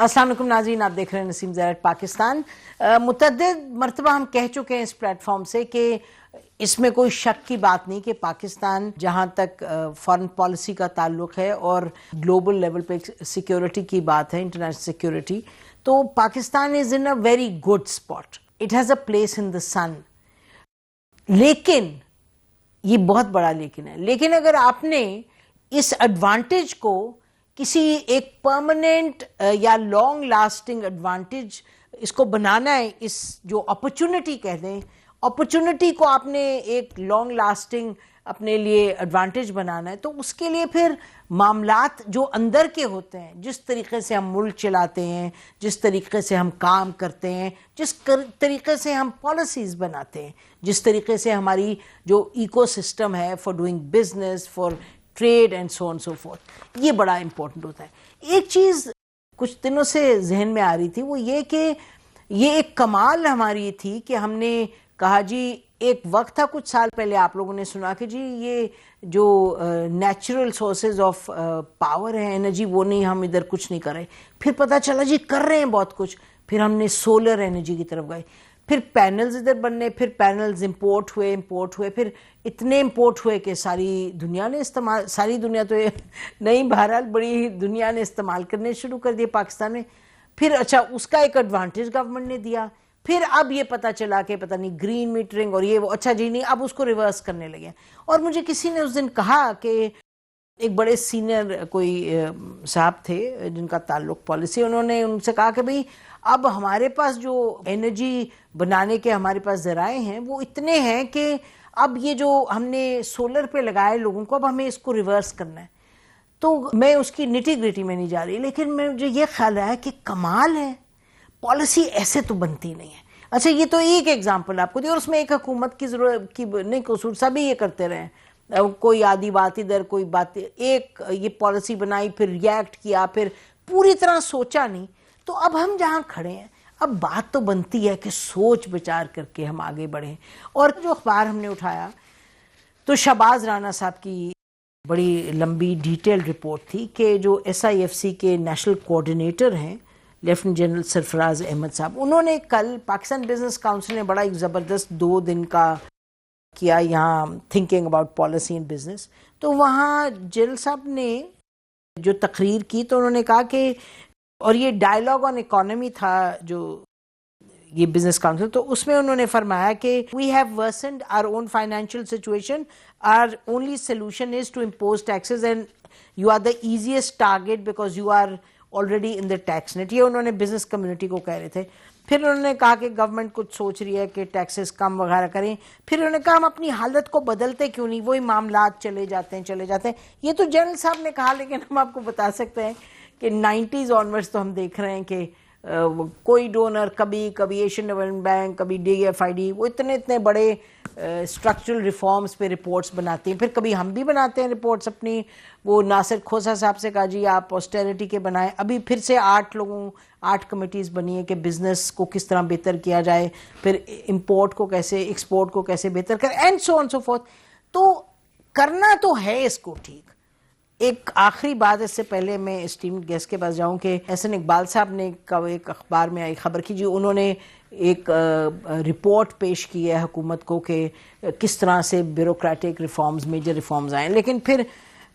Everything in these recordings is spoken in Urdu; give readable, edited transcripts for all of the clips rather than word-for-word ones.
السلام علیکم ناظرین، آپ دیکھ رہے ہیں نسیم زیرت پاکستان۔ متعدد مرتبہ ہم کہہ چکے ہیں اس پلیٹ فارم سے کہ اس میں کوئی شک کی بات نہیں کہ پاکستان جہاں تک فارن پالیسی کا تعلق ہے اور گلوبل لیول پہ سیکیورٹی کی بات ہے، انٹرنیشنل سیکیورٹی، تو Pakistan is in a very good spot, it has a place in the sun. لیکن یہ بہت بڑا لیکن ہے، لیکن اگر آپ نے اس ایڈوانٹیج کو کسی ایک پرماننٹ یا لانگ لاسٹنگ ایڈوانٹیج اس کو بنانا ہے، اس جو اپرچونٹی کہہ دیں، اپرچونٹی کو آپ نے ایک لانگ لاسٹنگ اپنے لیے ایڈوانٹیج بنانا ہے، تو اس کے لیے پھر معاملات جو اندر کے ہوتے ہیں، جس طریقے سے ہم ملک چلاتے ہیں، جس طریقے سے ہم کام کرتے ہیں، جس طریقے سے ہم پالیسیز بناتے ہیں، جس طریقے سے ہماری جو ایکو سسٹم ہے for doing business, for trade and so on so forth, یہ بڑا امپورٹنٹ ہوتا ہے۔ ایک چیز کچھ دنوں سے ذہن میں آ رہی تھی، وہ یہ کہ یہ ایک کمال ہماری تھی کہ ہم نے کہا جی، ایک وقت تھا کچھ سال پہلے آپ لوگوں نے سنا کہ جی یہ جو نیچرل سورسز آف پاور ہے، انرجی، وہ نہیں، ہم ادھر کچھ نہیں کر رہے۔ پھر پتہ چلا جی کر رہے ہیں بہت کچھ، پھر ہم نے سولر انرجی کی طرف گئے، پھر پینلز ادھر بننے، پھر پینلز امپورٹ ہوئے، پھر اتنے امپورٹ ہوئے کہ ساری دنیا نے استعمال، ساری دنیا تو نہیں، بہرحال بڑی دنیا نے استعمال کرنے شروع کر دیے پاکستان میں۔ پھر اچھا اس کا ایک ایڈوانٹیج گورنمنٹ نے دیا، پھر اب یہ پتہ چلا کہ پتہ نہیں گرین میٹرنگ اور یہ وہ، اچھا جی نہیں، اب اس کو ریورس کرنے لگے۔ اور مجھے کسی نے اس دن کہا کہ ایک بڑے سینئر کوئی صاحب تھے جن کا تعلق پالیسی، انہوں نے ان سے کہا کہ بھئی اب ہمارے پاس جو انرجی بنانے کے ہمارے پاس ذرائع ہیں وہ اتنے ہیں کہ اب یہ جو ہم نے سولر پہ لگائے لوگوں کو، اب ہمیں اس کو ریورس کرنا ہے۔ تو میں اس کی نٹی گریٹی میں نہیں جا رہی، لیکن مجھے یہ خیال آیا کہ کمال ہے، پالیسی ایسے تو بنتی نہیں ہے۔ اچھا یہ تو ایک ایگزامپل آپ کو دی، اور اس میں ایک حکومت کی ضرورت کی نہیں قصور، سبھی یہ کرتے رہے، کوئی آدھی بات ادھر، کوئی بات ایک، یہ پالیسی بنائی، پھر ریئیکٹ کیا، پھر پوری طرح سوچا نہیں۔ تو اب ہم جہاں کھڑے ہیں، اب بات تو بنتی ہے کہ سوچ بچار کر کے ہم آگے بڑھیں۔ اور جو اخبار ہم نے اٹھایا تو شہباز رانا صاحب کی بڑی لمبی ڈیٹیل رپورٹ تھی کہ جو ایس آئی ایف سی کے نیشنل کوآرڈینیٹر ہیں لیفٹیننٹ جنرل سرفراز احمد صاحب، انہوں نے کل پاکستان بزنس کاؤنسل نے بڑا ایک زبردست 2 دن کا کیا یہاں thinking about policy in business, تو وہاں جنرل صاحب نے جو تقریر کی تو انہوں نے کہا کہ، اور یہ ڈائیلاگ آن اکانومی تھا جو یہ بزنس کاؤنسل، تو اس میں انہوں نے فرمایا کہ we have worsened our own financial situation, our only solution is to impose taxes and you are the easiest target because you are already in the tax net. یہ انہوں نے بزنس کمیونٹی کو کہہ رہے تھے۔ پھر انہوں نے کہا کہ گورنمنٹ کچھ سوچ رہی ہے کہ ٹیکسز کم وغیرہ کریں، پھر انہوں نے کہا ہم اپنی حالت کو بدلتے کیوں نہیں، وہی معاملات چلے جاتے ہیں۔ یہ تو جنرل صاحب نے کہا، لیکن ہم آپ کو بتا سکتے ہیں کہ 90s آنورڈز تو ہم دیکھ رہے ہیں کہ کوئی ڈونر، کبھی ایشین ڈیولپمنٹ بینک، کبھی DFID، وہ اتنے بڑے اسٹرکچرل ریفارمز پہ رپورٹس بناتے ہیں، پھر کبھی ہم بھی بناتے ہیں رپورٹس اپنی۔ وہ ناصر کھوسا صاحب سے کہا جی آپ آسٹیرٹی کے بنائیں، ابھی پھر سے 8 کمیٹیز بنی ہیں کہ بزنس کو کس طرح بہتر کیا جائے، پھر امپورٹ کو کیسے، ایکسپورٹ کو کیسے بہتر کریں، and so on so fourth. تو کرنا تو ہے اس کو ٹھیک۔ ایک آخری بات اس سے پہلے میں اسٹیمڈ گیسٹ کے پاس جاؤں کہ احسن اقبال صاحب نے ایک اخبار میں آئی خبر کی، جی انہوں نے ایک رپورٹ پیش کی ہے حکومت کو کہ کس طرح سے بیوروکریٹک ریفارمز، میجر ریفارمز آئیں، لیکن پھر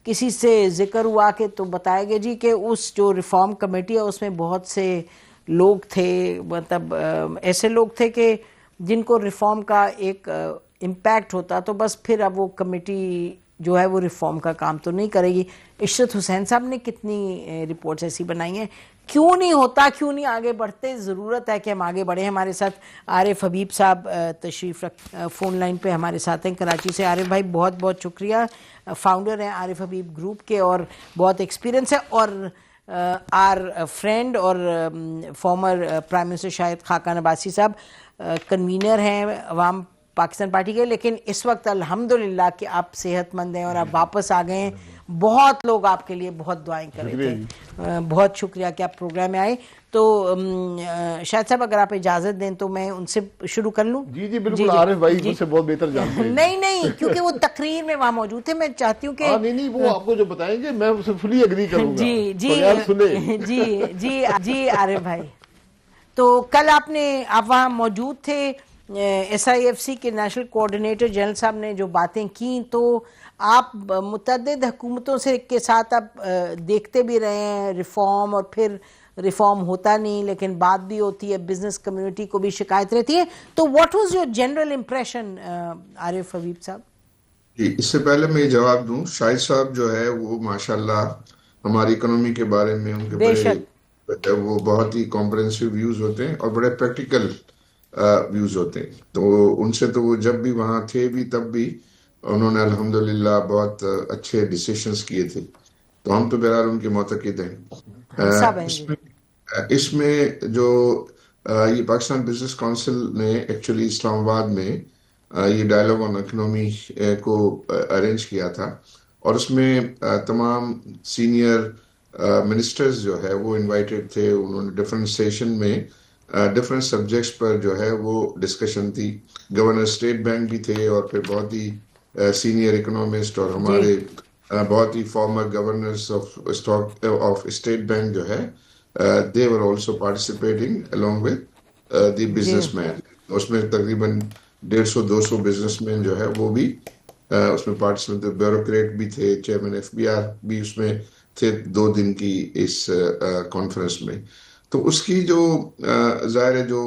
کسی سے ذکر ہوا کہ تو بتایا گیا جی کہ اس جو ریفارم کمیٹی ہے اس میں بہت سے لوگ تھے، مطلب ایسے لوگ تھے کہ جن کو ریفارم کا ایک امپیکٹ ہوتا، تو بس پھر اب وہ کمیٹی جو ہے وہ ریفارم کا کام تو نہیں کرے گی۔ عشرت حسین صاحب نے کتنی رپورٹس ایسی بنائی ہیں، کیوں نہیں ہوتا، کیوں نہیں آگے بڑھتے؟ ضرورت ہے کہ ہم آگے بڑھیں۔ ہمارے ساتھ عارف حبیب صاحب تشریف فون لائن پہ ہمارے ساتھ ہیں کراچی سے۔ عارف بھائی بہت بہت شکریہ، فاؤنڈر ہیں عارف حبیب گروپ کے اور بہت ایکسپیرینس ہے، اور آر فرینڈ اور former prime minister Shahid Khaqan Abbasi صاحب کنوینر ہیں عوام پاکستان پارٹی کے, لیکن اس وقت الحمدللہ کہ آپ صحت مند ہیں اور آپ واپس آ گئے ہیں. بہت لوگ آپ کے لیے بہت دعائیں کر رہے تھے. بہت شکریہ کہ آپ پروگرام میں آئے. تو شاہد صاحب اگر آپ اجازت دیں تو میں ان سے شروع کر لوں. جی جی بالکل, عارف بھائی مجھ سے بہت بہتر جانتے ہیں. نہیں کیونکہ وہ تقریر میں وہاں موجود تھے, میں چاہتی ہوں کہ نہیں وہ آپ کو جو بتائیں گے میں اسے فلی ایگری کروں گا. جی عارف بھائی, تو کل آپ وہاں موجود تھے. ایس آئی ایف سی کے نیشنل کوآرڈینیٹر جنرل صاحب نے جو باتیں کی, تو آپ متعدد حکومتوں کے ساتھ آپ دیکھتے بھی رہے ہیں ریفارم, اور پھر ریفارم ہوتا نہیں لیکن بات بھی ہوتی ہے, بزنس کمیونٹی کو بھی شکایت رہتی ہے. تو what was your general impression Arif Habib صاحب؟ جی, اس سے پہلے میں یہ جواب دوں, شاہد صاحب جو ہے وہ ماشاءاللہ ہماری اکنومی کے بارے میں ان کے بڑے وہ بہت ہی کمپریہنسو ویوز ہوتے ہیں اور بڑے پریکٹیکل ویوز ہوتے ہیں. تو ان سے تو وہ جب بھی وہاں تھے بھی تب بھی انہوں نے الحمدللہ بہت اچھے ڈیسیشنز کیے تھے. تو ہم تو بہرحال ان کے معتقد ہیں. اس میں جو یہ پاکستان بزنس کونسل نے ایکچولی اسلام آباد میں یہ ڈائلاگ آن اکنومی کو ارینج کیا تھا, اور اس میں تمام سینئر منسٹرز جو ہے وہ انوائٹڈ تھے. انہوں نے ڈفرینٹ سیشن میں ڈفرینٹ سبجیکٹس پر جو ہے وہ ڈسکشن تھی. گورنر اسٹیٹ بینک بھی تھے, اور پھر بہت ہی سینئر اکنامسٹ اور ہمارے بہت ہی former governors of State Bank جو ہے they were also participating along with the businessmen. اس میں تقریباً 150-200 بزنس مین جو ہے وہ بھی اس میں پارٹیسپیٹ تھے. بیوروکریٹ بھی تھے, چیئرمین ایف بی آر بھی اس میں تھے 2 دن کی اس کانفرنس میں. تو اس کی جو ظاہر ہے جو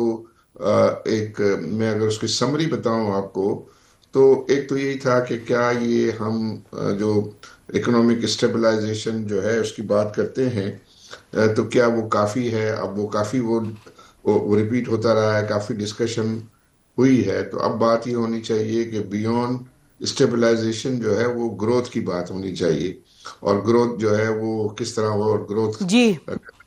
ایک میں اگر اس کی سمری بتاؤں آپ کو, تو ایک تو یہی تھا کہ کیا یہ ہم جو اکنامک اسٹیبلائزیشن جو ہے اس کی بات کرتے ہیں تو کیا وہ کافی ہے. اب وہ کافی وہ ریپیٹ ہوتا رہا ہے, کافی ڈسکشن ہوئی ہے. تو اب بات یہ ہونی چاہیے کہ بیونڈ اسٹیبلائزیشن جو ہے وہ گروتھ کی بات ہونی چاہیے, اور گروتھ جو ہے وہ کس طرح ہو, اور گروتھ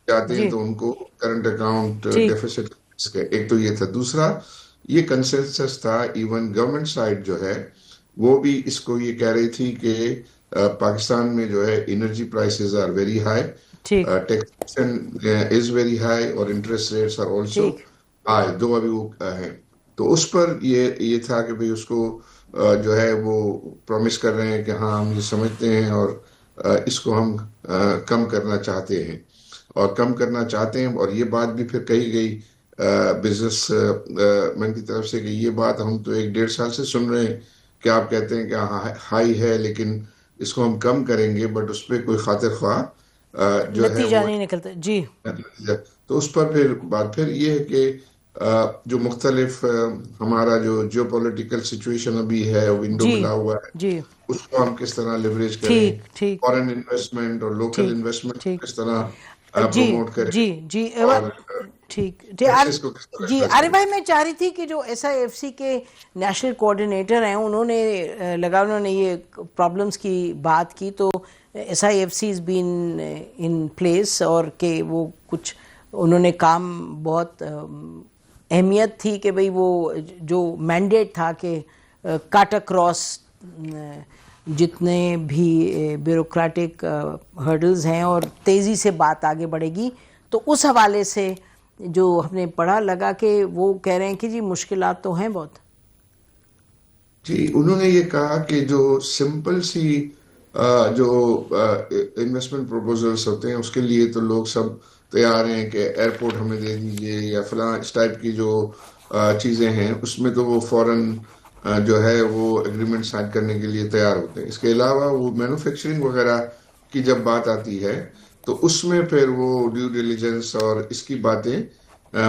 چاہتے ہیں تو ان کو کرنٹ اکاؤنٹ ڈیفیسٹ. ایک تو یہ تھا. دوسرا یہ کنسنسس تھا, ایون گورنمنٹ سائڈ جو ہے وہ بھی اس کو یہ کہہ رہی تھی کہ پاکستان میں جو ہے energy prices are very high, taxation is very high, اور interest rates are also high, دو ابھی وہ ہیں. تو اس پر یہ تھا کہ بھئی اس کو جو ہے وہ پرومس کر رہے ہیں کہ ہاں ہم یہ سمجھتے ہیں اور اس کو ہم کم کرنا چاہتے ہیں, اور یہ بات بھی پھر کہی گئی بزنس مین کی طرف سے کہ یہ بات ہم تو 1-1.5 سال سے سن رہے ہیں کہ آپ کہتے ہیں کہ ہائی ہے لیکن اس کو ہم کم کریں گے, بٹ اس پہ کوئی خاطر خواہ جو نتیجہ نہیں نکلتا. جی, تو اس پر پھر یہ ہے کہ جو مختلف ہمارا جو جیو پولیٹیکل سچویشن ابھی ہے, ونڈو ملا ہوا ہے, اس کو ہم کس طرح لیوریج کریں, فورن انویسٹمنٹ اور لوکل انویسٹمنٹ کس طرح پروموٹ کریں. ٹھیک عارف بھائی, میں چاہ رہی تھی کہ جو ایس آئی ایف سی کے نیشنل کوآرڈینیٹر ہیں انہوں نے یہ پرابلمس کی بات کی, تو S I F C is been in place, اور کہ وہ کچھ انہوں نے کام بہت اہمیت تھی کہ بھئی وہ جو مینڈیٹ تھا کہ کٹ اکراس جتنے بھی بیوروکریٹک ہرڈلز ہیں اور تیزی سے بات آگے بڑھے گی. تو اس حوالے سے جو ہم نے پڑھا لگا کہ وہ کہہ رہے ہیں کہ جی مشکلات تو ہیں بہت. جی, انہوں نے یہ کہا کہ جو سمپل سی جو انویسٹمنٹ پروپوزلس ہوتے ہیں اس کے لیے تو لوگ سب تیار ہیں کہ ایئرپورٹ ہمیں دے دیجئے یا فلاں اس ٹائپ کی جو چیزیں ہیں, اس میں تو وہ فوراً جو ہے وہ ایگریمنٹ سائن کرنے کے لیے تیار ہوتے ہیں. اس کے علاوہ وہ مینوفیکچرنگ وغیرہ کی جب بات آتی ہے تو اس میں پھر وہ ڈیو ڈیلیجنس اور اس کی باتیں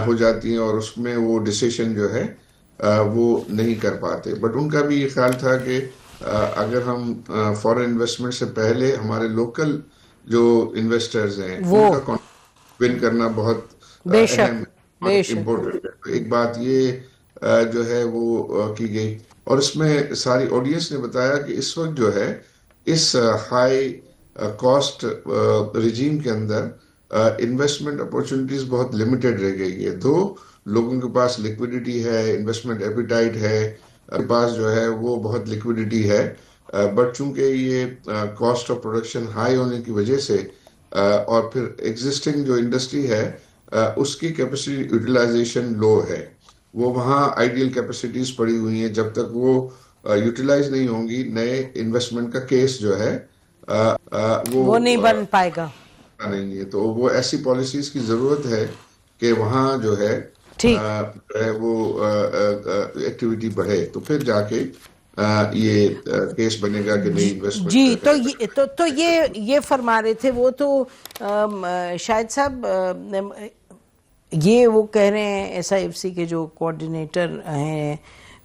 ہو جاتی ہیں, اور اس میں وہ ڈیسیشن جو ہے وہ نہیں کر پاتے. بٹ ان کا بھی یہ خیال تھا کہ اگر ہم فورن انویسٹمنٹ سے پہلے ہمارے لوکل جو انویسٹرز ہیں ان کا ون کرنا بہت اہم امپورٹنٹ ہے. ایک بات یہ جو ہے وہ کی گئی, اور اس میں ساری آڈینس نے بتایا کہ اس وقت جو ہے اس ہائی کاسٹ رجیم کے اندر انویسٹمنٹ اپورچونٹیز بہت لمیٹڈ رہ گئی ہے. دو لوگوں کے پاس لیکوڈیٹی ہے, انویسٹمنٹ ایپیٹائٹ ہے, پاس جو ہے وہ بہت لیکوڈیٹی ہے، بٹ چونکہ یہ کاسٹ آف پروڈکشن ہائی ہونے کی وجہ سے اور پھر ایگزسٹنگ جو انڈسٹری ہے اس کی کیپیسٹی یوٹیلائزیشن لو ہے، وہ وہاں آئیڈیل کیپیسٹیز پڑی ہوئی ہیں، جب تک وہ یوٹیلائز نہیں ہوں گی نئے انویسٹمنٹ کا کیس جو ہے وہ نہیں بن پائے گا، نہیں ہے۔ تو وہ ایسی پالیسیز کی ضرورت ہے کہ وہاں جو ہے وہ ایکٹیویٹی بڑھے، تو پھر جا کے یہ کیس بنے گا کہ نہیں انویسٹمنٹ۔ جی تو یہ فرما رہے تھے وہ تو شاہد صاحب، یہ وہ کہہ رہے ہیں ایس آئی ایف سی کے جو کوآرڈینیٹر ہیں،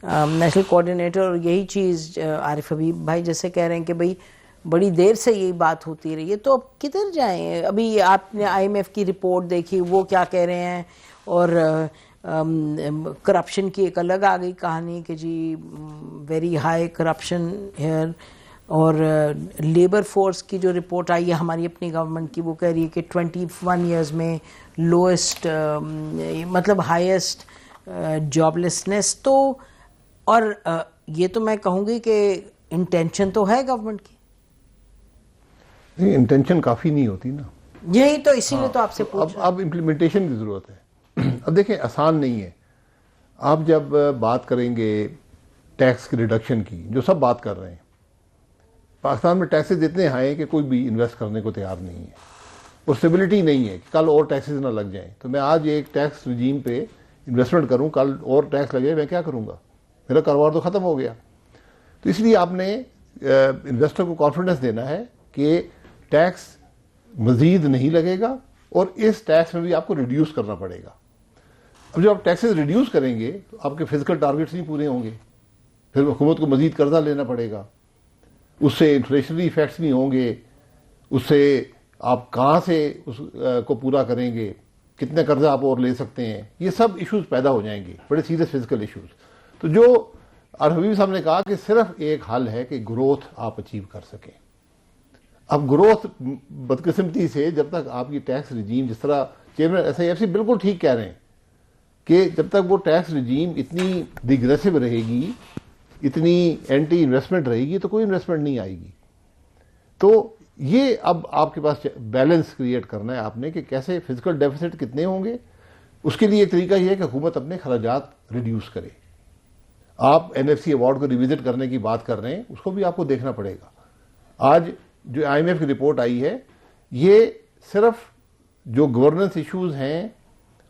نیشنل کوآرڈینیٹر، اور یہی چیز عارف حبیب بھائی جیسے کہہ رہے ہیں کہ بھئی بڑی دیر سے یہی بات ہوتی رہی ہے، تو اب کدھر جائیں؟ ابھی آپ نے آئی ایم ایف کی رپورٹ دیکھی، وہ کیا کہہ رہے ہیں، اور کرپشن کی ایک الگ آ گئی کہانی کہ جی ویری ہائی کرپشن ہیئر، اور لیبر فورس کی جو رپورٹ آئی ہے ہماری اپنی گورنمنٹ کی، وہ کہہ رہی ہے کہ 21 ایئرز میں لوئسٹ مطلب ہائیسٹ جاب لیسنس۔ تو اور یہ تو میں کہوں گی کہ انٹینشن تو ہے گورنمنٹ کی، نہیں انٹینشن کافی نہیں ہوتی نا، یہی تو اسی لیے تو آپ سے پوچھ اب امپلیمنٹیشن کی ضرورت ہے۔ اب دیکھیں آسان نہیں ہے، آپ جب بات کریں گے ٹیکس کی ریڈکشن کی، جو سب بات کر رہے ہیں، پاکستان میں ٹیکسز اتنے ہائی ہیں کہ کوئی بھی انویسٹ کرنے کو تیار نہیں ہے، اور اسٹیبلٹی نہیں ہے کہ کل اور ٹیکسز نہ لگ جائیں، تو میں آج ایک ٹیکس رجیم پہ انویسٹمنٹ کروں، کل اور ٹیکس لگے میں کیا کروں گا؟ میرا کاروبار تو ختم ہو گیا۔ تو اس لیے آپ نے انویسٹر کو کانفیڈنس دینا ہے کہ ٹیکس مزید نہیں لگے گا، اور اس ٹیکس میں بھی آپ کو ریڈیوس کرنا پڑے گا۔ اب جب آپ ٹیکسز ریڈیوس کریں گے تو آپ کے فزیکل ٹارگیٹس نہیں پورے ہوں گے، پھر حکومت کو مزید قرضہ لینا پڑے گا، اس سے انفلیشنری ایفیکٹس نہیں ہوں گے، اس سے آپ کہاں سے اس کو پورا کریں گے، کتنے قرضہ آپ اور لے سکتے ہیں، یہ سب ایشوز پیدا ہو جائیں گے، بڑے سیریس فزیکل ایشوز۔ تو جو عارف حبیب صاحب نے کہا کہ صرف ایک حل ہے کہ گروتھ آپ اچیو کر سکیں۔ اب گروتھ بدقسمتی سے جب تک آپ یہ ٹیکس رجیم، جس طرح chairman S I F C بالکل ٹھیک کہہ رہے ہیں کہ جب تک وہ ٹیکس رجیم اتنی ڈیگریسو رہے گی، اتنی اینٹی انویسٹمنٹ رہے گی، تو کوئی انویسٹمنٹ نہیں آئے گی۔ تو یہ اب آپ کے پاس بیلنس کریٹ کرنا ہے آپ نے کہ کیسے فزیکل ڈیفیسٹ کتنے ہوں گے۔ اس کے لیے ایک طریقہ یہ ہے کہ حکومت اپنے خراجات ریڈیوس کرے۔ آپ این ایف سی ایوارڈ کو ریوزٹ کرنے کی بات کر رہے ہیں، اس کو بھی آپ کو دیکھنا پڑے گا۔ آج جو آئی ایم ایف کی رپورٹ آئی ہے، یہ صرف جو گورننس ایشوز ہیں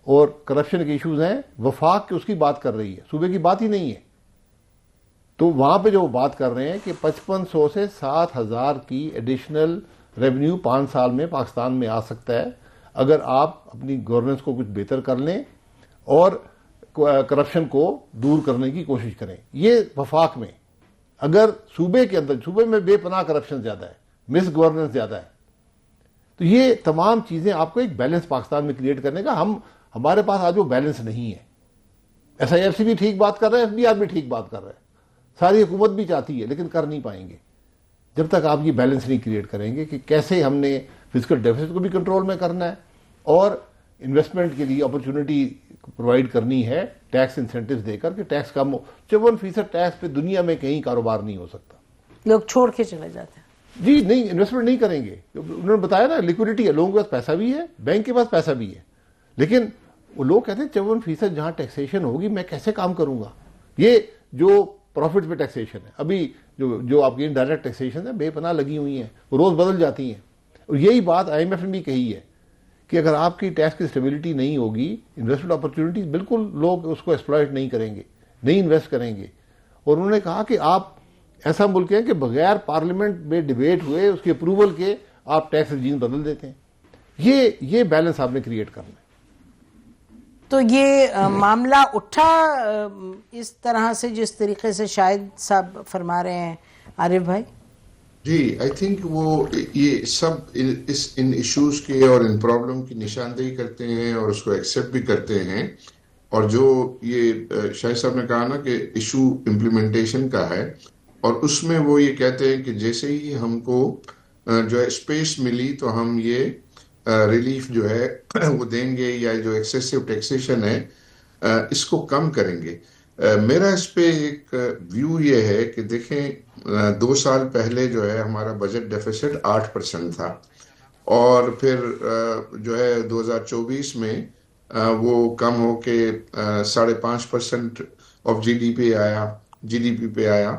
اور کرپشن کے ایشوز ہیں وفاق کے، اس کی بات کر رہی ہے، صوبے کی بات ہی نہیں ہے۔ تو وہاں پہ جو بات کر رہے ہیں کہ 5500 سے 7000 کی ایڈیشنل ریونیو 5 سال میں پاکستان میں آ سکتا ہے اگر آپ اپنی گورننس کو کچھ بہتر کر لیں اور کرپشن کو دور کرنے کی کوشش کریں۔ یہ وفاق میں، اگر صوبے کے اندر، صوبے میں بے پناہ کرپشن زیادہ ہے، مس گورننس زیادہ ہے، تو یہ تمام چیزیں آپ کو ایک بیلنس پاکستان میں کریٹ کرنے کا، ہمارے پاس آج وہ بیلنس نہیں ہے۔ ایس آئی ایف سی بھی ٹھیک بات کر رہا ہے، ایف بی آر بھی ٹھیک بات کر رہا ہے، ساری حکومت بھی چاہتی ہے، لیکن کر نہیں پائیں گے جب تک آپ یہ بیلنس نہیں کریٹ کریں گے کہ کیسے ہم نے فزیکل ڈیفیسٹ کو بھی کنٹرول میں کرنا ہے اور انویسٹمنٹ کے لیے اپرچونٹی پرووائڈ کرنی ہے ٹیکس انسینٹیوز دے کر کہ ٹیکس کم ہو۔ 54% ٹیکس پہ دنیا میں کہیں کاروبار نہیں ہو سکتا، لوگ چھوڑ کے چلے جاتے ہیں۔ جی نہیں، انویسٹمنٹ نہیں کریں گے۔ انہوں نے بتایا نا لیکوڈیٹی ہے، لوگوں کے پاس پیسہ بھی ہے، بینک کے پاس پیسہ بھی ہے، لیکن وہ لوگ کہتے ہیں 54% جہاں ٹیکسیشن ہوگی میں کیسے کام کروں گا۔ یہ جو پروفٹ پہ ٹیکسیشن ہے، ابھی جو آپ کی انڈائریکٹ ٹیکسیشن ہے بے پناہ لگی ہوئی ہیں، وہ روز بدل جاتی ہیں، اور یہی بات آئی ایم ایف نے بھی کہی ہے کہ اگر آپ کی ٹیکس کی اسٹیبلٹی نہیں ہوگی، انویسٹمنٹ اپرچونٹیز بالکل لوگ اس کو ایکسپلائٹ نہیں کریں گے، نہیں انویسٹ کریں گے۔ اور انہوں نے کہا کہ آپ ایسا ملک ہے کہ بغیر پارلیمنٹ میں ڈیبیٹ ہوئے اس کے اپروول کے آپ ٹیکس رجیم بدل دیتے ہیں۔ یہ بیلنس آپ نے کریٹ کرنا ہے۔ تو یہ معاملہ اٹھا اس طرح سے جس طریقے سے شاہد صاحب فرما رہے ہیں عارف بھائی؟ جی آئی تھنک وہ یہ سب ان ایشوز کے اور ان پرابلم کی نشاندہی کرتے ہیں اور اس کو ایکسیپٹ بھی کرتے ہیں، اور جو یہ شاہد صاحب نے کہا نا کہ ایشو امپلیمنٹیشن کا ہے، اور اس میں وہ یہ کہتے ہیں کہ جیسے ہی ہم کو جو ہے اسپیس ملی تو ہم یہ ریلیف جو ہے وہ دیں گے، یا جو ایکسیسو ٹیکسیشن ہے اس کو کم کریں گے۔ میرا اس پہ ایک ویو یہ ہے کہ دیکھیں 2 سال پہلے جو ہے ہمارا بجٹ ڈیفیسٹ 8% تھا، اور پھر جو ہے 2024 میں وہ کم ہو کے 5.5% آف جی ڈی پی پہ آیا،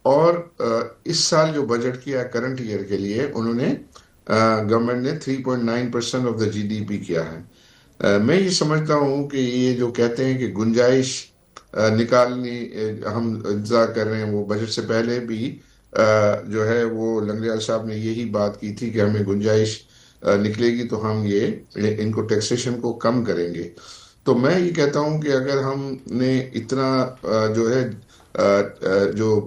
اور اس سال جو بجٹ کیا کرنٹ ایئر کے لیے انہوں نے گورنمنٹ نے 3.9% of the G D P کیا ہے۔ میں یہ سمجھتا ہوں کہ یہ جو کہتے ہیں کہ گنجائش نکالنی ہم انتظار کر رہے ہیں، وہ بجٹ سے پہلے بھی جو ہے وہ لنگریال صاحب نے یہی بات کی تھی کہ ہمیں گنجائش نکلے گی تو ہم ان کو ٹیکسیشن کو کم کریں گے۔ تو میں یہ کہتا ہوں کہ اگر ہم نے اتنا جو ہے جو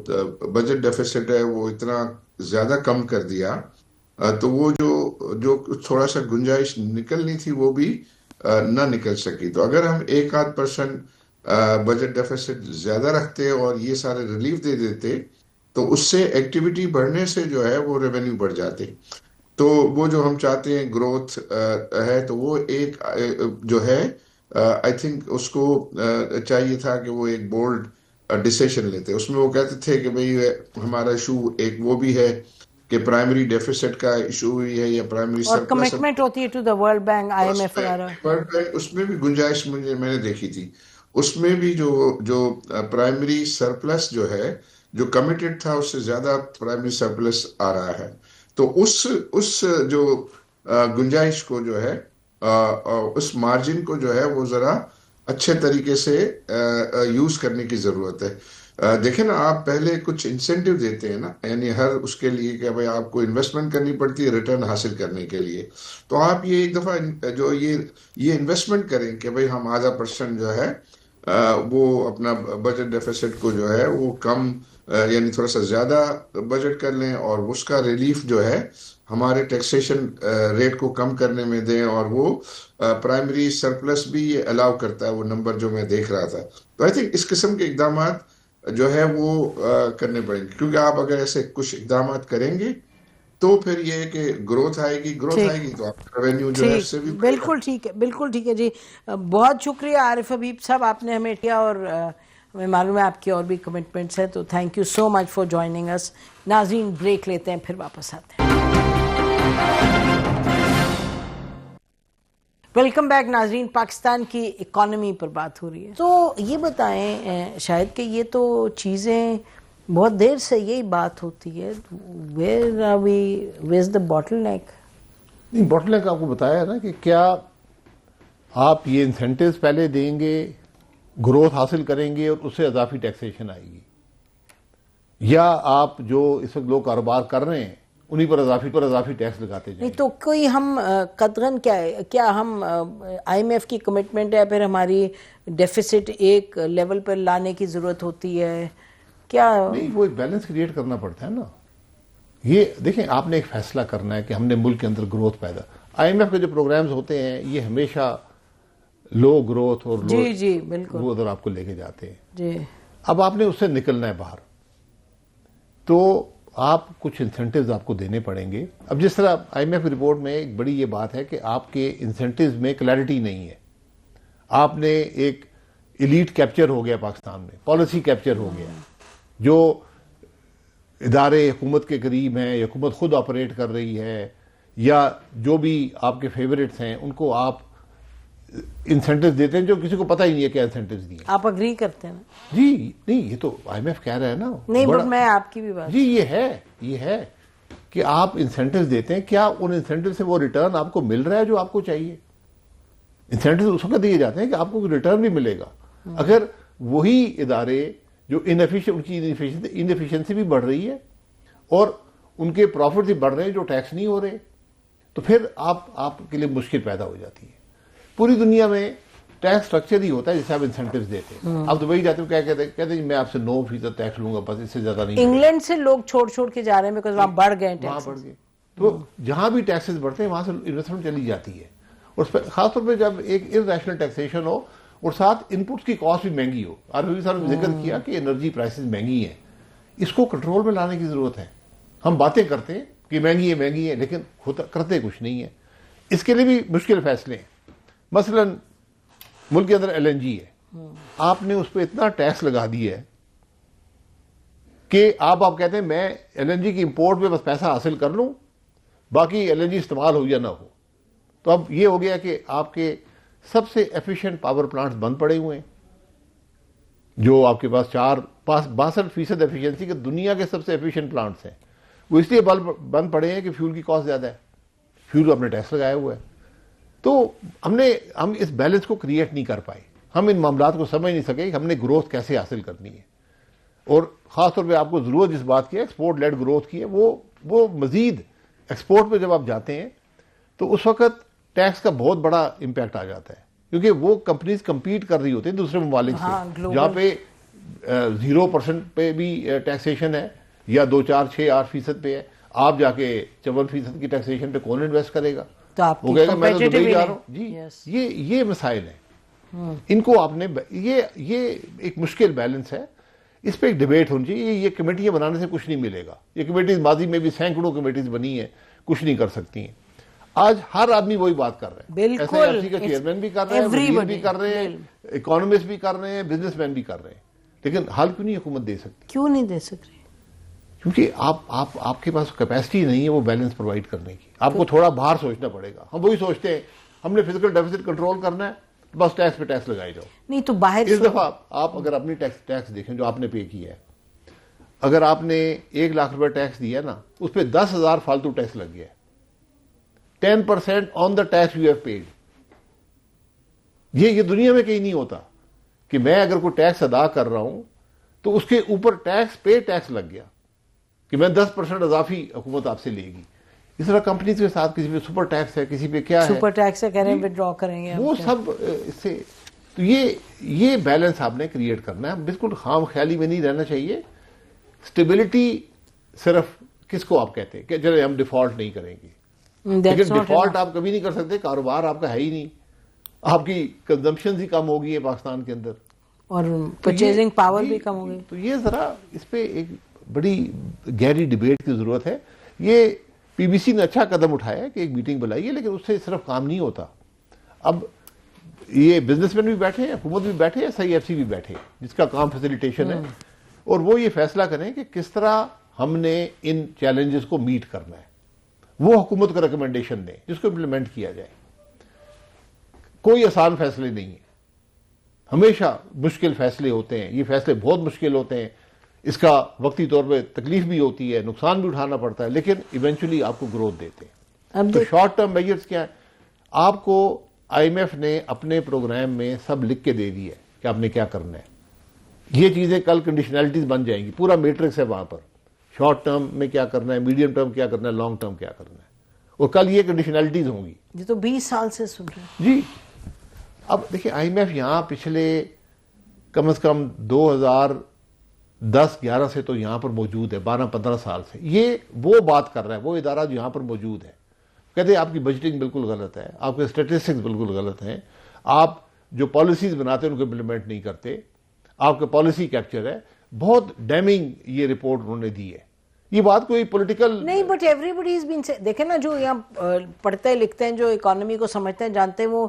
بجٹ ڈیفیسٹ ہے وہ اتنا زیادہ کم کر دیا، تو وہ جو تھوڑا سا گنجائش نکلنی تھی وہ بھی نہ نکل سکی۔ تو اگر ہم 1-8% بجٹ ڈیفیسٹ زیادہ رکھتے اور یہ سارے ریلیف دے دیتے تو اس سے ایکٹیویٹی بڑھنے سے جو ہے وہ ریونیو بڑھ جاتے۔ تو وہ جو ہم چاہتے ہیں گروتھ ہے، تو وہ ایک جو ہے آئی تھنک اس کو چاہیے تھا کہ وہ ایک بولڈ ڈیسیشن لیتے۔ اس میں وہ کہتے تھے کہ بھئی ہمارا ایشو ایک وہ بھی ہے کہ پرائمری ڈیفیسٹ کا ایشو بھی ہے یا پرائمری اور کمٹمنٹ ہوتی ہے to the World Bank, I M F وغیرہ، ورلڈ بینک، اس میں بھی گنجائش میں نے دیکھی تھی۔ اس میں بھی جو پرائمری سرپلس جو ہے جو کمیٹڈ تھا اس سے زیادہ پرائمری سرپلس آ رہا ہے۔ تو اس جو گنجائش کو جو ہے اس مارجن کو جو ہے وہ ذرا اچھے طریقے سے یوز کرنے کی ضرورت ہے۔ دیکھیں نا، آپ پہلے کچھ انسینٹیو دیتے ہیں نا، یعنی ہر اس کے لیے کہ بھائی آپ کو انویسٹمنٹ کرنی پڑتی ہے ریٹرن حاصل کرنے کے لیے، تو آپ یہ ایک دفعہ جو یہ انویسٹمنٹ کریں کہ بھائی ہم 0.5% جو ہے وہ اپنا بجٹ ڈیفیسٹ کو جو ہے وہ کم یعنی تھوڑا سا زیادہ بجٹ کر لیں، اور اس کا ریلیف جو ہے ہمارے ٹیکسیشن ریٹ کو کم کرنے میں دیں، اور وہ پرائمری سرپلس بھی یہ الاؤ کرتا ہے، وہ نمبر جو میں دیکھ رہا تھا۔ تو آئی تھنک اس قسم کے اقدامات جو ہے وہ کرنے پڑیں گے، کیونکہ آپ اگر ایسے کچھ اقدامات کریں گے تو پھر یہ کہ گروتھ آئے گی تو آپ ریونیو جو ہے اس سے بھی بالکل ٹھیک ہے، بالکل ٹھیک ہے جی۔ بہت شکریہ عارف حبیب صاحب، آپ نے ہمیں کیا، اور ہمیں معلوم ہے آپ کی اور بھی کمٹمنٹس ہیں، تو thank you so much for joining اس۔ ناظرین بریک لیتے ہیں، پھر واپس آتے ہیں۔ ویلکم بیک ناظرین، پاکستان کی اکانومی پر بات ہو رہی ہے۔ تو یہ بتائیں شاید کہ یہ تو چیزیں بہت دیر سے یہی بات ہوتی ہے، ویئر از دا باٹل نیک؟ نہیں، باٹل نیک آپ کو بتایا ہے نا کہ کیا آپ یہ انسینٹیوز پہلے دیں گے، گروتھ حاصل کریں گے اور اس سے اضافی ٹیکسیشن آئے گی، یا آپ جو اس وقت لوگ کاروبار کر رہے ہیں انہی پر اضافی ٹیکس لگاتے جائیں؟ نہیں تو کوئی ہم قطغن کیا ہم آئی ایم ایف کی کمٹمنٹ ہے، پھر ہماری ڈیفیسٹ ایک لیول پر لانے کی ضرورت ہوتی ہے کیا؟ نہیں، وہ ایک بیلنس کریٹ کرنا پڑتا ہے نا۔ یہ دیکھیں، آپ نے ایک فیصلہ کرنا ہے کہ ہم نے ملک کے اندر گروتھ پیدا، آئی ایم ایف کے جو پروگرامز ہوتے ہیں یہ ہمیشہ لو گروتھ اور جی بالکل وہ ادھر آپ کو لے کے جاتے ہیں۔ جی اب آپ نے اس سے نکلنا ہے باہر، تو آپ کچھ انسینٹیوز آپ کو دینے پڑیں گے۔ اب جس طرح آئی ایم ایف رپورٹ میں ایک بڑی یہ بات ہے کہ آپ کے انسینٹیوز میں کلیئرٹی نہیں ہے، آپ نے ایک ایلیٹ کیپچر ہو گیا پاکستان میں، پالیسی کیپچر ہو گیا، جو ادارے حکومت کے قریب ہیں، حکومت خود آپریٹ کر رہی ہے، یا جو بھی آپ کے فیوریٹس ہیں ان کو آپ انسینٹیوز دیتے ہیں جو کسی کو پتہ ہی نہیں ہے کیا انسینٹیوز دیے۔ آپ اگری کرتے ہیں؟ جی نہیں، یہ تو آئی ایم ایف کہہ رہا ہے نا۔ نہیں بٹ میں آپ کی بھی بات، جی یہ ہے کہ آپ انسینٹیوز دیتے ہیں، کیا ان انسینٹیو سے وہ ریٹرن آپ کو مل رہا ہے جو آپ کو چاہیے؟ انسینٹیوز اس وقت دیے جاتے ہیں کہ آپ کو ریٹرن بھی ملے گا۔ اگر وہی ادارے جو ان کی انفیشنسی بھی بڑھ رہی ہے اور ان کے پروفٹ بھی بڑھ رہے ہیں جو ٹیکس نہیں ہو رہے، تو پھر آپ کے لیے مشکل پیدا ہو جاتی ہے۔ پوری دنیا میں ٹیکس سٹرکچر ہی ہوتا ہے جسے آپ انسینٹیوز دیتے ہیں۔ آپ دبئی جاتے ہو، کیا کہتے ہیں میں آپ سے 9% ٹیکس لوں گا، بس اس سے زیادہ نہیں۔ انگلینڈ سے لوگ چھوڑ کے جا رہے ہیں بیکاز وہاں بڑھ گئے وہاں بڑھ گئے، تو جہاں بھی ٹیکسز بڑھتے ہیں وہاں سے انویسٹمنٹ چلی جاتی ہے، اور خاص طور پہ جب ایک ارریشنل ٹیکسیشن ہو اور ساتھ ان پٹس کی کاسٹ بھی مہنگی ہو۔ عارف صاحب نے ذکر کیا کہ انرجی پرائسز مہنگی ہیں، اس کو کنٹرول میں لانے کی ضرورت ہے۔ ہم باتیں کرتے ہیں کہ مہنگی ہے لیکن کرتے کچھ نہیں ہے۔ اس کے لیے بھی مشکل فیصلے ہیں۔ مثلا ملک کے اندر LNG ہے، آپ نے اس پہ اتنا ٹیکس لگا دیا ہے کہ آپ کہتے ہیں میں ایل این جی کی امپورٹ پہ بس پیسہ حاصل کر لوں, باقی ایل این جی استعمال ہو یا نہ ہو. تو اب یہ ہو گیا کہ آپ کے سب سے ایفیشینٹ پاور پلانٹس بند پڑے ہوئے ہیں, جو آپ کے پاس 62% ایفیشنسی کے دنیا کے سب سے ایفیشینٹ پلانٹس ہیں, وہ اس لیے بند پڑے ہیں کہ فیول کی کاسٹ زیادہ ہے, فیول اپنے ٹیکس لگایا ہوا ہے. تو ہم اس بیلنس کو کریٹ نہیں کر پائے, ہم ان معاملات کو سمجھ نہیں سکے کہ ہم نے گروتھ کیسے حاصل کرنی ہے. اور خاص طور پہ آپ کو ضرورت جس بات کی ہے ایکسپورٹ لیڈ گروتھ کی ہے, وہ مزید ایکسپورٹ پہ جب آپ جاتے ہیں تو اس وقت ٹیکس کا بہت بڑا امپیکٹ آ جاتا ہے, کیونکہ وہ کمپنیز کمپیٹ کر رہی ہوتی ہیں دوسرے ممالک سے, جہاں پہ 0% پہ بھی ٹیکسیشن ہے یا 2, 4, 6, 8% پہ ہے. آپ جا کے 54% کی ٹیکسیشن پہ کون انویسٹ کرے گا؟ وہ کہے گا میں تو دبئی جا رہا ہوں. جی یہ مسائل ہیں, ان کو آپ نے یہ ایک مشکل بیلنس ہے, اس پہ ایک ڈیبیٹ ہونی چاہیے. یہ کمیٹیاں بنانے سے کچھ نہیں ملے گا. یہ کمیٹیز ماضی میں بھی سینکڑوں کمیٹیز بنی ہیں, کچھ نہیں کر سکتی ہیں. آج ہر آدمی وہی بات کر رہا ہے, ایس آئی آر سی کا چیئرمین بھی کر رہے ہیں, وزیر بھی کر رہے ہیں, اکانومسٹ بھی کر رہے ہیں, بزنس مین بھی کر رہے ہیں. لیکن حل کیوں نہیں حکومت دے سکتی؟ کیوں نہیں دے سک رہی؟ کیونکہ آپ کے پاس کیپیسٹی نہیں ہے وہ بیلنس پرووائڈ کرنے کی. آپ کو تھوڑا باہر سوچنا پڑے گا. ہم وہی سوچتے ہیں ہم نے فزیکل ڈیفیسٹ کنٹرول کرنا ہے, بس ٹیکس پہ ٹیکس لگائی جاؤ. نہیں تو باہر اس دفعہ آپ اگر اپنی ٹیکس دیکھیں جو آپ نے پے کیا ہے, اگر آپ نے 1 لاکھ روپے ٹیکس دیا نا, اس پہ 10,000 فالتو ٹیکس لگ گیا ہے. 10% آن دا ٹیکس یو ہیو پیڈ. یہ دنیا میں کہیں نہیں ہوتا کہ میں اگر کوئی ٹیکس ادا کر رہا ہوں تو اس کے اوپر ٹیکس پہ ٹیکس لگ گیا کہ میں 10% اضافی حکومت آپ سے لے گی. اس طرح کمپنیز کے ساتھ کسی پہ سپر ٹیکس ہے, کسی پہ کیا ہے, سپر ٹیکس ہے, کہہ رہے ہیں وڈرا کریں گے, وہ سب اس سے. تو یہ بیلنس آپ نے کریٹ کرنا ہے. بالکل خام خیالی میں نہیں رہنا چاہیے. اسٹیبلٹی صرف کس کو آپ کہتے ہیں کہ چلے ہم ڈیفالٹ نہیں کریں گے, لیکن ڈیفالٹ آپ کبھی نہیں کر سکتے. کاروبار آپ کا ہے ہی نہیں, آپ کی کنزمپشن ہی کم ہوگی ہے پاکستان کے اندر, اور پرچیزنگ پاور بھی کم ہوگی. تو یہ ذرا اس پہ ایک بڑی گہری ڈیبیٹ کی ضرورت ہے. یہ پی بی سی نے اچھا قدم اٹھایا ہے کہ ایک میٹنگ بلائی ہے, لیکن اس سے صرف کام نہیں ہوتا. اب یہ بزنس مین بھی بیٹھے ہیں, حکومت بھی بیٹھے ہیں, سی ایف سی بھی بیٹھے ہیں, جس کا کام فیسیلیٹیشن ہے, اور وہ یہ فیصلہ کریں کہ کس طرح ہم نے ان چیلنجز کو میٹ کرنا ہے. وہ حکومت کو ریکمنڈیشن دیں جس کو امپلیمنٹ کیا جائے. کوئی آسان فیصلے نہیں ہے, ہمیشہ مشکل فیصلے ہوتے ہیں. یہ فیصلے بہت مشکل ہوتے ہیں, اس کا وقتی طور پہ تکلیف بھی ہوتی ہے, نقصان بھی اٹھانا پڑتا ہے, لیکن ایونچولی آپ کو گروتھ دیتے ہیں. تو شارٹ ٹرم میجرز کیا ہے؟ آپ کو آئی ایم ایف نے اپنے پروگرام میں سب لکھ کے دے دی ہے کہ آپ نے کیا کرنا ہے. یہ چیزیں کل کنڈیشنلٹیز بن جائیں گی, پورا میٹرکس ہے وہاں پر. شارٹ ٹرم میں کیا کرنا ہے, میڈیم ٹرم کیا کرنا ہے, لانگ ٹرم کیا کرنا ہے, اور کل یہ کنڈیشنلٹیز ہوں گی. یہ تو 20 سال سے سن رہے ہیں. جی اب دیکھیں آئی ایم ایف یہاں پچھلے کم از کم 2010-11 سے تو یہاں پر موجود ہے, 12-15 سال سے. یہ وہ بات کر رہا ہے, وہ ادارہ جو یہاں پر موجود ہے, کہتے ہیں آپ کی بجٹنگ بالکل غلط ہے, آپ کے اسٹیٹسٹکس بالکل غلط ہیں, آپ جو پالیسیز بناتے ہیں ان کو امپلیمنٹ نہیں کرتے, آپ کا پالیسی کیپچر ہے. بہت ڈیمنگ یہ رپورٹ انہوں نے دی ہے. یہ بات کوئی پولیٹیکل نہیں, بٹ ایوری بڈی از بین دیکھیں نا, جو یہاں پڑھتے لکھتے ہیں, جو اکانومی کو سمجھتے ہیں, جانتے ہیں, وہ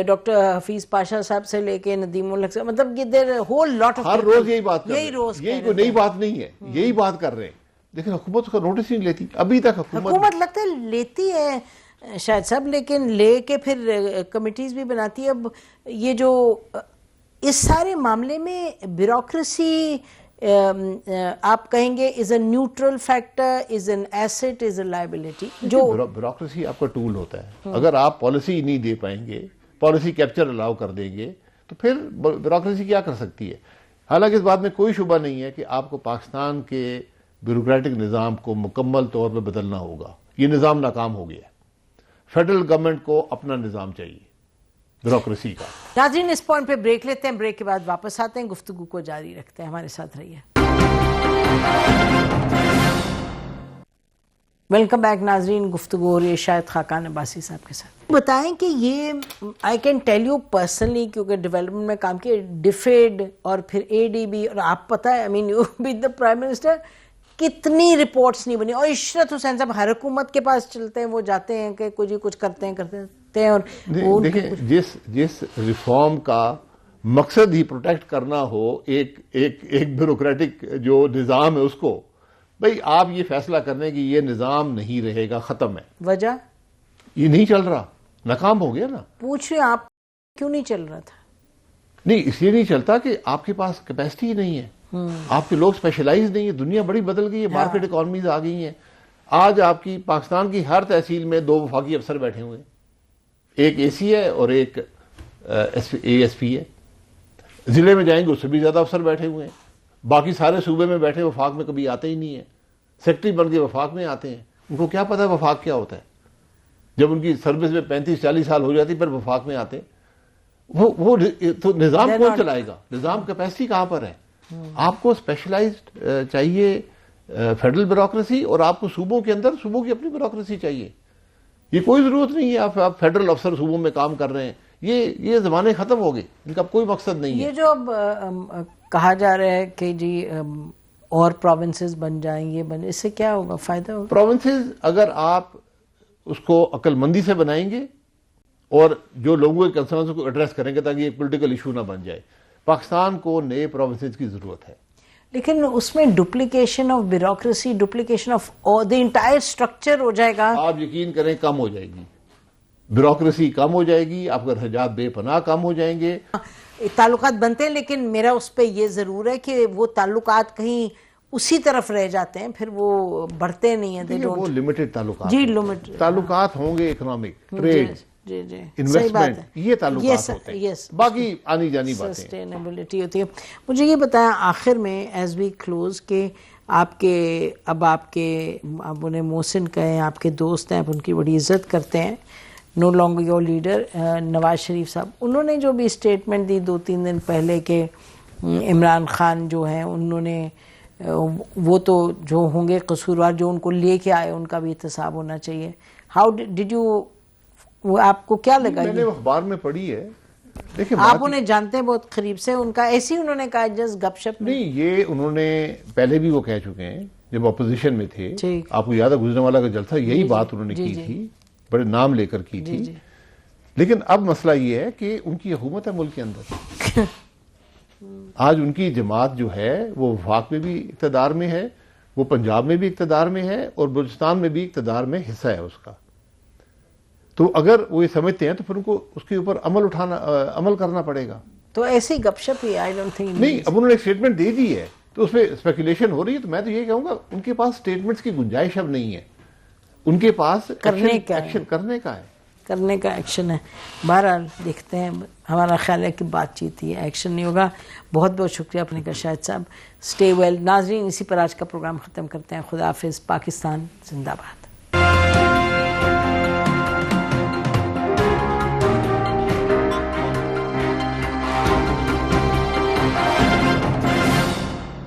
ڈاکٹر حفیظ پاشا صاحب سے لے کے ندیم الحق سے, مطلب یہ دیر ہول لاٹ آف, ہر روز یہی بات کر رہے روز ہیں, یہی کوئی نئی بات نہیں ہے, یہی بات کر رہے ہیں. لیکن حکومت کا نوٹس نہیں لیتی ابھی تک. حکومت لگتا ہے لیتی ہے شاید صاحب, لیکن لے کے پھر کمیٹیز بھی بناتی ہے. اب یہ جو اس سارے معاملے میں بیوروکریسی آپ کہیں گے is a neutral factor, is an asset, is a liability. جو بیوروکریسی آپ کا ٹول ہوتا ہے. اگر آپ پالیسی نہیں دے پائیں گے, پالیسی کیپچر الاؤ کر دیں گے, تو پھر بیوروکریسی کیا کر سکتی ہے. حالانکہ اس بات میں کوئی شبہ نہیں ہے کہ آپ کو پاکستان کے بیوروکریٹک نظام کو مکمل طور پہ بدلنا ہوگا. یہ نظام ناکام ہو گیا ہے. فیڈرل گورنمنٹ کو اپنا نظام چاہیے بیوروکریسی کا. ناظرین اس پوائنٹ پہ بریک لیتے ہیں, بریک کے بعد واپس آتے ہیں, گفتگو کو جاری رکھتے ہیں. ہمارے ساتھ رہیے. ویلکم بیک ناظرین, گفتگو ہو رہی ہے شاہد خاقان عباسی صاحب کے ساتھ. بتائیں کہ یہ I can tell you personally, کیونکہ ڈیولپمنٹ میں کام کیا, ڈیفیڈ اور پھر اے ڈی بی, اور آپ پتہ ہے, I mean you be the prime minister, کتنی رپورٹس نہیں بنی. اور عشرت حسین صاحب ہر حکومت کے پاس چلتے ہیں, وہ جاتے ہیں کہ کچھ کرتے ہیں. اور دیکھیں جس ریفارم کا مقصد ہی پروٹیکٹ کرنا ہو ایک بیوروکریٹک جو نظام ہے اس کو، بھئی آپ یہ فیصلہ کرنے کہ یہ نظام نہیں رہے گا، ختم ہے، وجہ یہ نہیں چل رہا، ناکام ہو گیا نا. پوچھ رہے آپ کیوں نہیں چل رہا تھا؟ نہیں اس لیے نہیں چلتا کہ آپ کے پاس کیپیسٹی ہی نہیں ہے، آپ کے لوگ اسپیشلائز نہیں ہے. دنیا بڑی بدل گئی ہے، مارکیٹ اکانومیز آ گئی ہیں. آج آپ کی پاکستان کی ہر تحصیل میں 2 وفاقی افسر بیٹھے ہوئے ہیں، ایک اے سی ہے اور ایک اے ایس پی ہے. ضلع میں جائیں گے اس سے بھی زیادہ افسر بیٹھے ہوئے ہیں. باقی سارے صوبے میں بیٹھے وفاق میں کبھی آتے ہی نہیں ہیں، سیکٹری بن کے وفاق میں آتے ہیں. ان کو کیا پتا وفاق کیا ہوتا ہے؟ جب ان کی سروس میں 35-40 سال ہو جاتی پھر وفاق میں آتے. وہ تو نظام کون چلائے گا؟ نظام کیپیسٹی کہاں پر ہے؟ آپ کو اسپیشلائزڈ چاہیے فیڈرل بیوروکریسی، اور آپ کو صوبوں کے اندر صوبوں کی اپنی بیوروکریسی چاہیے. یہ کوئی ضرورت نہیں ہے آپ فیڈرل افسر صوبوں میں کام کر رہے ہیں، یہ زمانے ختم ہو گئے، ان کا کوئی مقصد نہیں ہے. یہ جو اب کہا جا رہا ہے کہ جی اور پروونسز بن جائیں، یہ بن، اس سے کیا ہوگا؟ فائدہ ہوگا؟ پروونسز اگر آپ اس کو عقل مندی سے بنائیں گے اور جو لوگوں کے کنسرنز کو ایڈریس کریں گے تاکہ یہ پولیٹیکل ایشو نہ بن جائے، پاکستان کو نئے پروونسز کی ضرورت ہے. لیکن اس میں duplication of bureaucracy, duplication of the entire structure ہو جائے گا. آپ یقین کریں کم ہو جائے گی، بیوروکریسی کم ہو جائے گی، آپ کا خرچات بے پناہ کم ہو جائیں گے. تعلقات بنتے ہیں، لیکن میرا اس پہ یہ ضرور ہے کہ وہ تعلقات کہیں اسی طرف رہ جاتے ہیں، پھر وہ بڑھتے نہیں ہیں. وہ لمیٹڈ تعلقات، جی لمیٹڈ تعلقات ہوں گے، اکنامک، ٹریڈ، انویسٹمنٹ، یہ تعلقات ہوتے ہیں. باقی آنی جانی باتیں سسٹینیبلٹی ہوتی ہے. مجھے یہ بتائیں آخر میں ایز وی کلوز کہ آپ کے آپ انہیں محسن کہیں، آپ کے دوست ہیں، آپ ان کی بڑی عزت کرتے ہیں، no longer your leader Nawaz Sharif صاحب، انہوں نے جو بھی اسٹیٹمنٹ دی 2-3 دن پہلے کہ عمران خان جو ہیں انہوں نے وہ تو جو ہوں گے قصوروار، جو ان کو لے کے آئے ان کا بھی احتساب ہونا چاہیے. ہاؤ ڈڈ یو، آپ کو کیا لگا؟ میں نے اخبار میں پڑھی ہے. دیکھیں آپ انہیں جانتے ہیں بہت قریب سے، ان کا ایسے ہی انہوں نے کہا جسٹ گپ شپ نہیں، یہ انہوں نے پہلے بھی وہ کہہ چکے ہیں جب اپوزیشن میں تھے. آپ کو یاد ہے گجرانوالہ کا جلسہ یہی بات انہوں نے کی تھی، بڑے نام لے کر کی تھی. لیکن اب مسئلہ یہ ہے کہ ان کی حکومت ہے ملک کے اندر. آج ان کی جماعت جو ہے وہ وفاق میں بھی اقتدار میں ہے، وہ پنجاب میں بھی اقتدار میں ہے، اور بلوچستان میں بھی اقتدار میں حصہ ہے اس کا. تو اگر وہ یہ سمجھتے ہیں تو پھر ان کو اس کے اوپر عمل کرنا پڑے گا. تو ایسی گپ شپ ہی آئی ڈونٹ تھنک. نہیں، اب انہوں نے ایک اسٹیٹمنٹ دے دی ہے تو اس پہ اسپیکولیشن ہو رہی ہے. تو میں تو یہ کہوں گا ان کے پاس اسٹیٹمنٹس کی گنجائش اب نہیں ہے، ان کے پاس ایکشن کرنے کا ایکشن ہے. بہرحال دیکھتے ہیں، ہمارا خیال ہے کہ بات چیت ہی ہے، ایکشن نہیں ہوگا. بہت بہت شکریہ اپنے کا شاہد صاحب. Stay well. ناظرین، اسی پر آج کا پروگرام ختم کرتے ہیں. خدا حافظ. پاکستان زندہ باد.